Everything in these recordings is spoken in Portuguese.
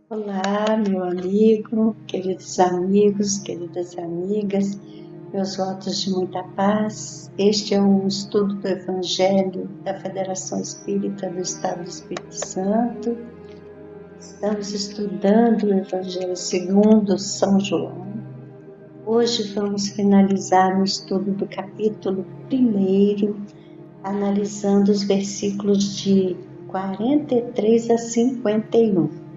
Olá, meu amigo, queridos amigos, queridas amigas, meus votos de muita paz. Este é um estudo do Evangelho da Federação Espírita do Estado do Espírito Santo. Estamos estudando o Evangelho segundo São João. Hoje vamos finalizar o estudo do capítulo 1, analisando os versículos de 43 a 51.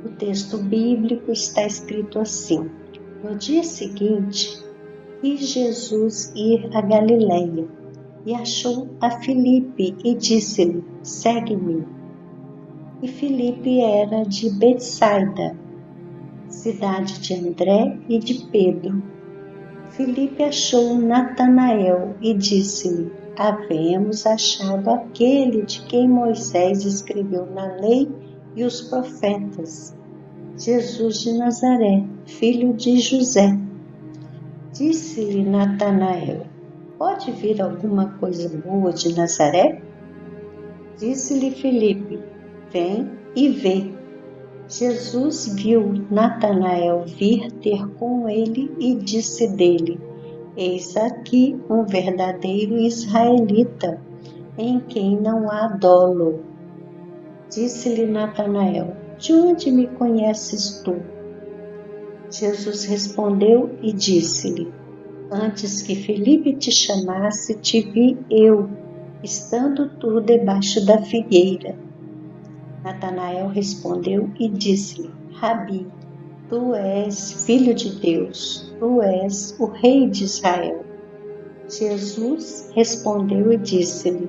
O texto bíblico está escrito assim: no dia seguinte, quis Jesus ir a Galiléia e achou a Filipe e disse-lhe: segue-me. E Filipe era de Betsaida, cidade de André e de Pedro. Filipe achou Natanael e disse-lhe: havemos achado aquele de quem Moisés escreveu na lei e os profetas, Jesus de Nazaré, filho de José. Disse-lhe Natanael: pode vir alguma coisa boa de Nazaré? Disse-lhe Filipe: vem e vê. Jesus viu Natanael vir ter com ele e disse dele: eis aqui um verdadeiro israelita, em quem não há dolo. Disse-lhe Natanael: de onde me conheces tu? Jesus respondeu e disse-lhe: antes que Filipe te chamasse, te vi eu, estando tu debaixo da figueira. Natanael respondeu e disse-lhe: Rabi, tu és filho de Deus, tu és o rei de Israel. Jesus respondeu e disse-lhe: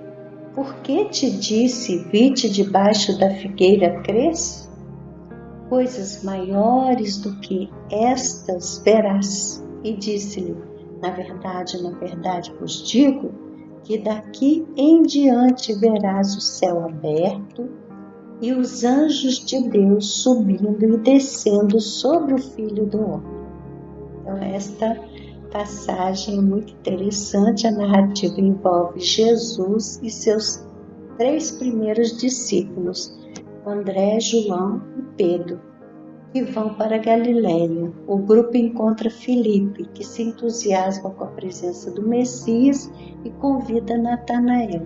por que te disse, vi-te debaixo da figueira, crês? Coisas maiores do que estas verás. E disse-lhe: na verdade vos digo, que daqui em diante verás o céu aberto e os anjos de Deus subindo e descendo sobre o Filho do Homem. Então, esta passagem é muito interessante. A narrativa envolve Jesus e seus 3 primeiros discípulos, André, João e Pedro, que vão para Galiléia. O grupo encontra Filipe, que se entusiasma com a presença do Messias e convida Natanael.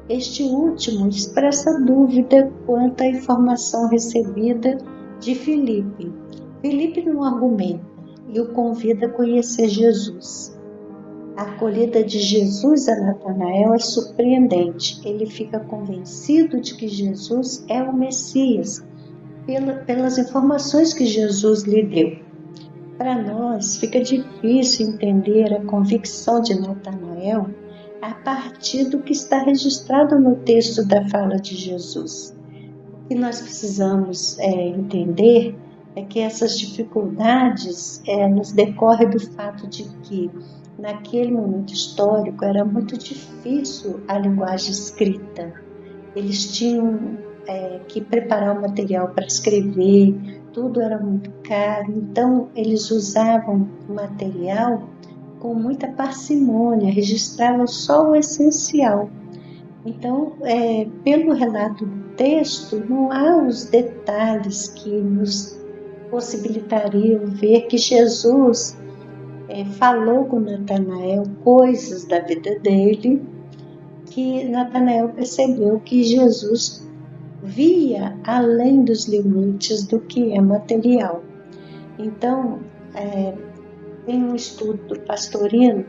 Este último expressa dúvida quanto à informação recebida de Filipe. Filipe não argumenta e o convida a conhecer Jesus. A acolhida de Jesus a Natanael é surpreendente. Ele fica convencido de que Jesus é o Messias, pelas informações que Jesus lhe deu. Para nós, fica difícil entender a convicção de Natanael a partir do que está registrado no texto da fala de Jesus. O que nós precisamos entender é que essas dificuldades nos decorrem do fato de que, naquele momento histórico, era muito difícil a linguagem escrita. Eles tinham que preparar o material para escrever, tudo era muito caro, então eles usavam o material com muita parcimônia, registravam só o essencial. Então, pelo relato do texto, não há os detalhes que nos possibilitariam ver que Jesus falou com Natanael coisas da vida dele, que Natanael percebeu que Jesus via além dos limites do que é material. Então, tem um estudo do Pastorino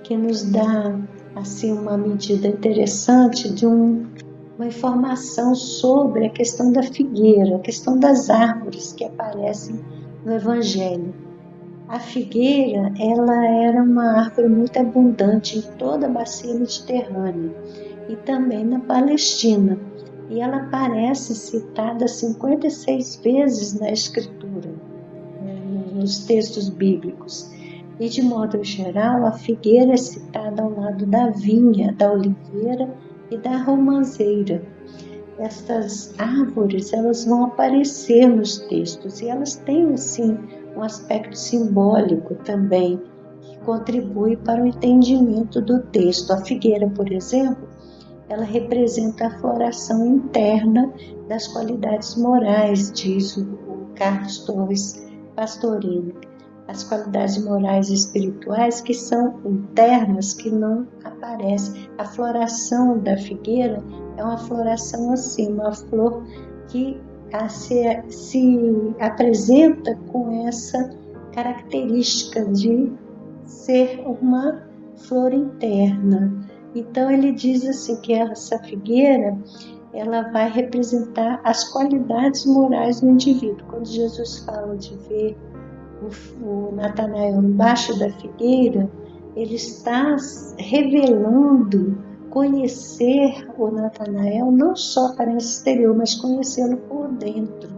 que nos dá assim, uma medida interessante de uma informação sobre a questão da figueira, a questão das árvores que aparecem no Evangelho. A figueira, ela era uma árvore muito abundante em toda a bacia mediterrânea e também na Palestina. E ela aparece citada 56 vezes na Escritura, nos textos bíblicos. E, de modo geral, a figueira é citada ao lado da vinha, da oliveira e da romanceira. Estas árvores, elas vão aparecer nos textos e elas têm, assim, um aspecto simbólico também, que contribui para o entendimento do texto. A figueira, por exemplo, ela representa a floração interna das qualidades morais, diz o Carlos Torres Pastorino. As qualidades morais e espirituais que são internas, que não aparecem. A floração da figueira é uma floração assim, uma flor que se apresenta com essa característica de ser uma flor interna. Então ele diz assim que essa figueira ela vai representar as qualidades morais do indivíduo. Quando Jesus fala de ver o Natanael embaixo da figueira, ele está revelando conhecer o Natanael não só para o exterior, mas conhecê-lo por dentro.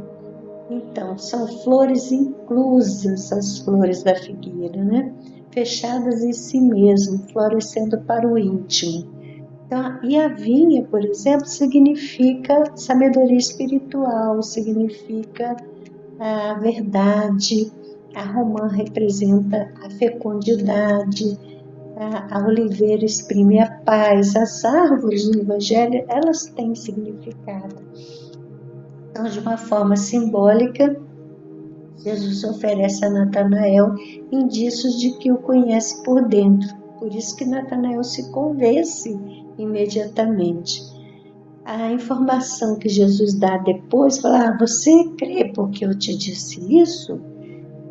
Então, são flores inclusas, as flores da figueira, né? Fechadas em si mesmo, florescendo para o íntimo. Então, e a vinha, por exemplo, significa sabedoria espiritual, significa a verdade, a romã representa a fecundidade, a oliveira exprime a paz, as árvores do Evangelho, elas têm significado. Então, de uma forma simbólica, Jesus oferece a Natanael indícios de que o conhece por dentro. Por isso que Natanael se convence imediatamente. A informação que Jesus dá depois, fala, você crê porque eu te disse isso?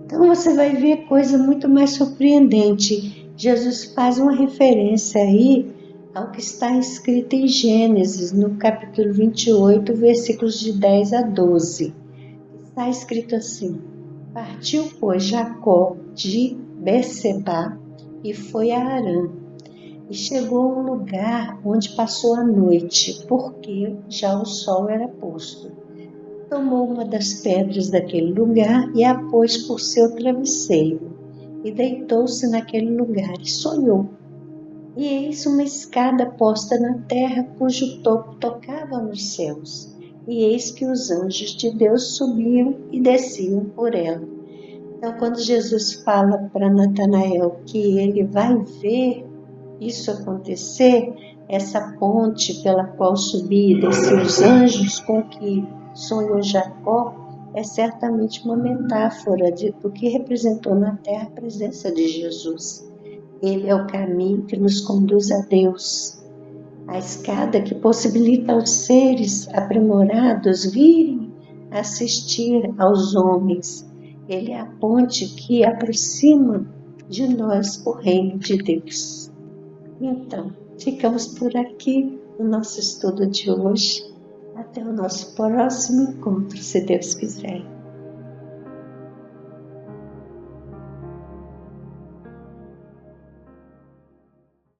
Então você vai ver coisa muito mais surpreendente. Jesus faz uma referência aí ao que está escrito em Gênesis, no capítulo 28, versículos de 10 a 12. Está escrito assim: Partiu, pois, Jacó de Berseba e foi a Harã, e chegou a um lugar onde passou a noite, porque já o sol era posto. Tomou uma das pedras daquele lugar e a pôs por seu travesseiro, e deitou-se naquele lugar e sonhou. E eis uma escada posta na terra, cujo topo tocava nos céus. E eis que os anjos de Deus subiam e desciam por ela. Então, quando Jesus fala para Natanael que ele vai ver isso acontecer, essa ponte pela qual subia e descia os anjos, com que sonhou Jacó, é certamente uma metáfora do que representou na terra a presença de Jesus. Ele é o caminho que nos conduz a Deus, a escada que possibilita aos seres aprimorados virem assistir aos homens. Ele é a ponte que aproxima de nós o reino de Deus. Então, ficamos por aqui no nosso estudo de hoje. Até o nosso próximo encontro, se Deus quiser.